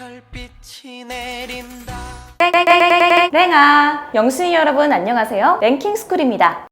별빛이 내린다. 랭아! 영순이 여러분 안녕하세요. 랭킹스쿨입니다.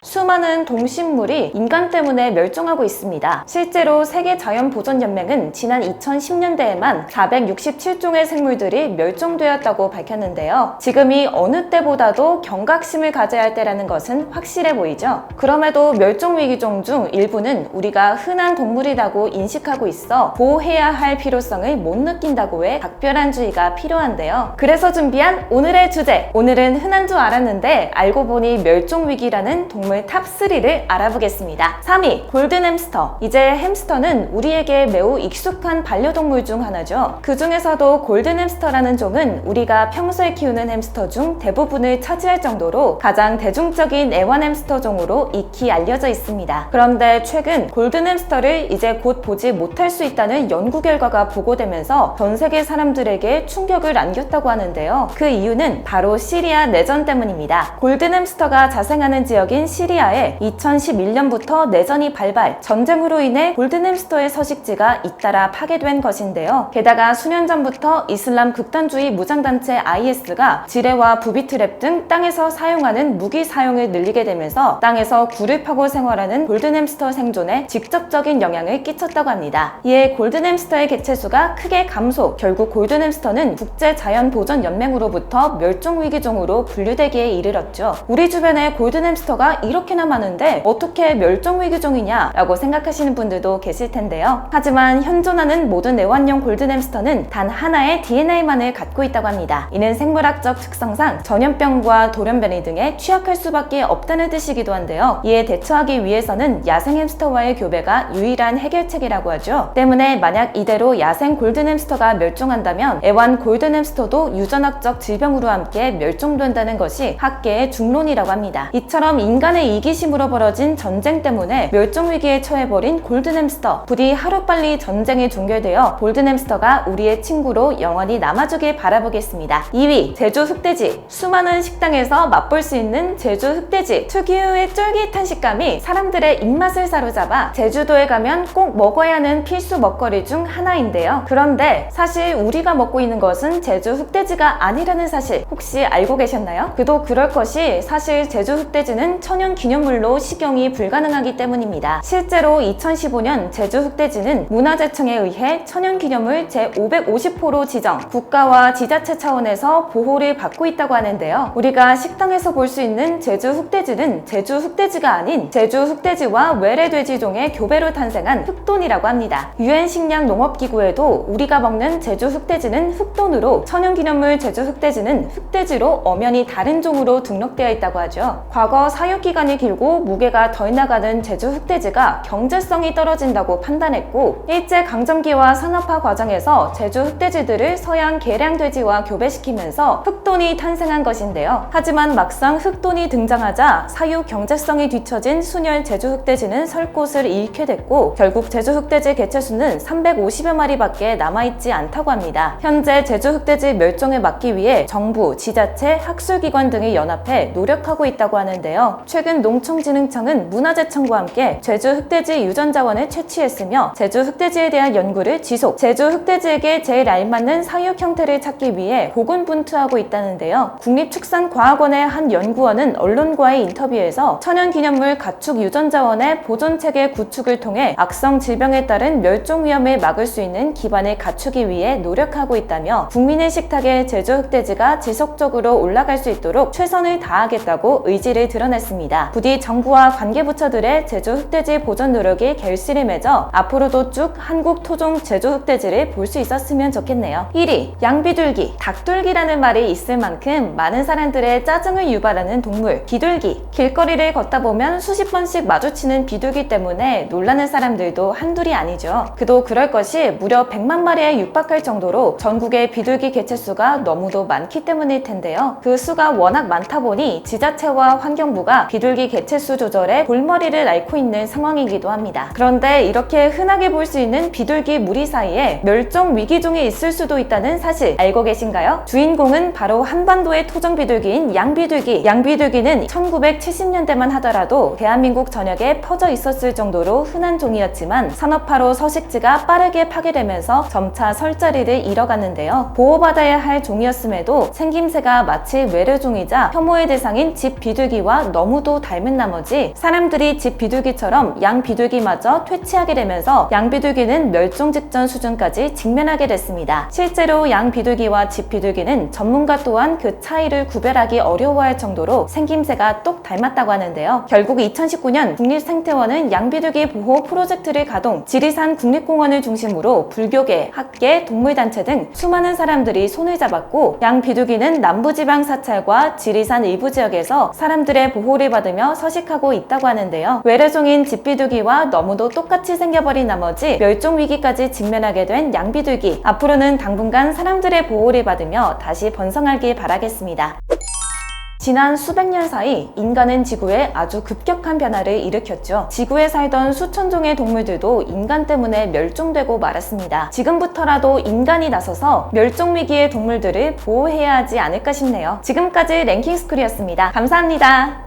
수많은 동식물이 인간 때문에 멸종하고 있습니다. 실제로 세계자연보전연맹은 지난 2010년대에만 467종의 생물들이 멸종되었다고 밝혔는데요. 지금이 어느 때보다도 경각심을 가져야 할 때라는 것은 확실해 보이죠? 그럼에도 멸종위기종 중 일부는 우리가 흔한 동물이라고 인식하고 있어 보호해야 할 필요성을 못 느낀다고 해 각별한 주의가 필요한데요. 그래서 준비한 오늘의 주제! 오늘은 흔한 줄 알았는데 알고 보니 멸종위기라는 동물 탑3를 알아보겠습니다. 3위, 골든햄스터. 이제 햄스터는 우리에게 매우 익숙한 반려동물 중 하나죠. 그 중에서도 골든햄스터라는 종은 우리가 평소에 키우는 햄스터 중 대부분을 차지할 정도로 가장 대중적인 애완햄스터 종으로 익히 알려져 있습니다. 그런데 최근 골든햄스터를 이제 곧 보지 못할 수 있다는 연구 결과가 보고되면서 전 세계 사람들에게 충격을 안겼다고 하는데요. 그 이유는 바로 시리아 내전 때문입니다. 골든햄스터가 자생하는 지역인 시리아에 2011년부터 내전이 발발, 전쟁으로 인해 골든햄스터의 서식지가 잇따라 파괴된 것인데요. 게다가 수년 전부터 이슬람 극단주의 무장단체 IS가 지뢰와 부비트랩 등 땅에서 사용하는 무기 사용을 늘리게 되면서 땅에서 굴을 파고 생활하는 골든햄스터 생존에 직접적인 영향을 끼쳤다고 합니다. 이에 골든햄스터의 개체수가 크게 감소, 결국 골든햄스터는 국제자연보전연맹으로부터 멸종위기종으로 분류되기에 이르렀죠. 우리 주변에 골든햄스터가 이렇게나 많은데 어떻게 멸종위기종이냐 라고 생각하시는 분들도 계실 텐데요. 하지만 현존하는 모든 애완용 골든햄스터는 단 하나의 DNA만을 갖고 있다고 합니다. 이는 생물학적 특성상 전염병과 돌연변이 등에 취약할 수밖에 없다는 뜻이기도 한데요. 이에 대처하기 위해서는 야생 햄스터와의 교배가 유일한 해결책이라고 하죠. 때문에 만약 이대로 야생 골든햄스터가 멸종한다면 애완 골든햄스터도 유전학적 질병으로 함께 멸종된다는 것이 학계의 중론이라고 합니다. 이처럼 인간의 이기심으로 벌어진 전쟁 때문에 멸종위기에 처해버린 골든햄스터, 부디 하루빨리 전쟁이 종결되어 골든햄스터가 우리의 친구로 영원히 남아주길 바라보겠습니다. 2위, 제주 흑돼지. 수많은 식당에서 맛볼 수 있는 제주 흑돼지. 특유의 쫄깃한 식감이 사람들의 입맛을 사로잡아 제주도에 가면 꼭 먹어야 하는 필수 먹거리 중 하나인데요. 그런데 사실 우리가 먹고 있는 것은 제주 흑돼지가 아니라는 사실 혹시 알고 계셨나요? 그도 그럴 것이 사실 제주 흑돼지는 천연 기념물로 식용이 불가능하기 때문입니다. 실제로 2015년 제주 흑돼지는 문화재청에 의해 천연기념물 제550호로 지정, 국가와 지자체 차원에서 보호를 받고 있다고 하는데요. 우리가 식당에서 볼 수 있는 제주 흑돼지는 제주 흑돼지가 아닌 제주 흑돼지와 외래돼지종의 교배로 탄생한 흑돈이라고 합니다. UN 식량농업기구에도 우리가 먹는 제주 흑돼지는 흑돈으로 천연기념물 제주 흑돼지는 흑돼지로 엄연히 다른 종으로 등록되어 있다고 하죠. 과거 사육기간이 길고 무게가 덜 나가는 제주 흑돼지가 경제성이 떨어진다고 판단했고 일제강점기와 산업화 과정에서 제주 흑돼지들을 서양 계량돼지와 교배시키면서 흑돈이 탄생한 것인데요. 하지만 막상 흑돈이 등장하자 사육 경제성이 뒤처진 순혈 제주 흑돼지는 설 곳을 잃게 됐고 결국 제주 흑돼지 개체수는 350여 마리밖에 남아있지 않다고 합니다. 현재 제주 흑돼지 멸종을 막기 위해 정부, 지자체, 학술기관 등이 연합해 노력하고 있다고 하는데요. 최근 농촌진흥청은 문화재청과 함께 제주 흑돼지 유전자원을 채취했으며 제주 흑돼지에 대한 연구를 지속, 제주 흑돼지에게 제일 알맞는 사육 형태를 찾기 위해 고군분투하고 있다는데요. 국립축산과학원의 한 연구원은 언론과의 인터뷰에서 천연기념물 가축 유전자원의 보존체계 구축을 통해 악성 질병에 따른 멸종 위험을 막을 수 있는 기반을 갖추기 위해 노력하고 있다며 국민의 식탁에 제주 흑돼지가 지속적으로 올라갈 수 있도록 최선을 다하겠다고 의지를 드러냈습니다. 부디 정부와 관계부처들의 제주 흑돼지 보존 노력이 결실을 맺어 앞으로도 쭉 한국 토종 제주 흑돼지를 볼 수 있었으면 좋겠네요. 1위, 양비둘기. 닭둘기라는 말이 있을 만큼 많은 사람들의 짜증을 유발하는 동물, 비둘기. 길거리를 걷다 보면 수십 번씩 마주치는 비둘기 때문에 놀라는 사람들도 한둘이 아니죠. 그도 그럴 것이 무려 100만 마리에 육박할 정도로 전국의 비둘기 개체수가 너무도 많기 때문일 텐데요. 그 수가 워낙 많다 보니 지자체와 환경부가 비둘기 비둘기 개체수 조절에 골머리를 앓고 있는 상황이기도 합니다. 그런데 이렇게 흔하게 볼 수 있는 비둘기 무리 사이에 멸종 위기종이 있을 수도 있다는 사실 알고 계신가요? 주인공은 바로 한반도의 토종 비둘기인 양비둘기. 양비둘기는 1970년대만 하더라도 대한민국 전역에 퍼져 있었을 정도로 흔한 종이었지만 산업화로 서식지가 빠르게 파괴되면서 점차 설 자리를 잃어갔는데요. 보호받아야 할 종이었음에도 생김새가 마치 외래종이자 혐오의 대상인 집 비둘기와 너무도 닮은 나머지 사람들이 집 비둘기처럼 양 비둘기마저 퇴치하게 되면서 양 비둘기는 멸종 직전 수준까지 직면하게 됐습니다. 실제로 양 비둘기와 집 비둘기는 전문가 또한 그 차이를 구별하기 어려워할 정도로 생김새가 똑 닮았다고 하는데요. 결국 2019년 국립생태원은 양 비둘기 보호 프로젝트를 가동, 지리산 국립공원을 중심으로 불교계, 학계, 동물단체 등 수많은 사람들이 손을 잡았고 양 비둘기는 남부지방 사찰과 지리산 일부 지역에서 사람들의 보호를 받으며 서식하고 있다고 하는데요. 외래종인 집비둘기와 너무도 똑같이 생겨버린 나머지 멸종 위기까지 직면하게 된 양비둘기. 앞으로는 당분간 사람들의 보호를 받으며 다시 번성하길 바라겠습니다. 지난 수백 년 사이 인간은 지구에 아주 급격한 변화를 일으켰죠. 지구에 살던 수천 종의 동물들도 인간 때문에 멸종되고 말았습니다. 지금부터라도 인간이 나서서 멸종 위기의 동물들을 보호해야 하지 않을까 싶네요. 지금까지 랭킹스쿨이었습니다. 감사합니다.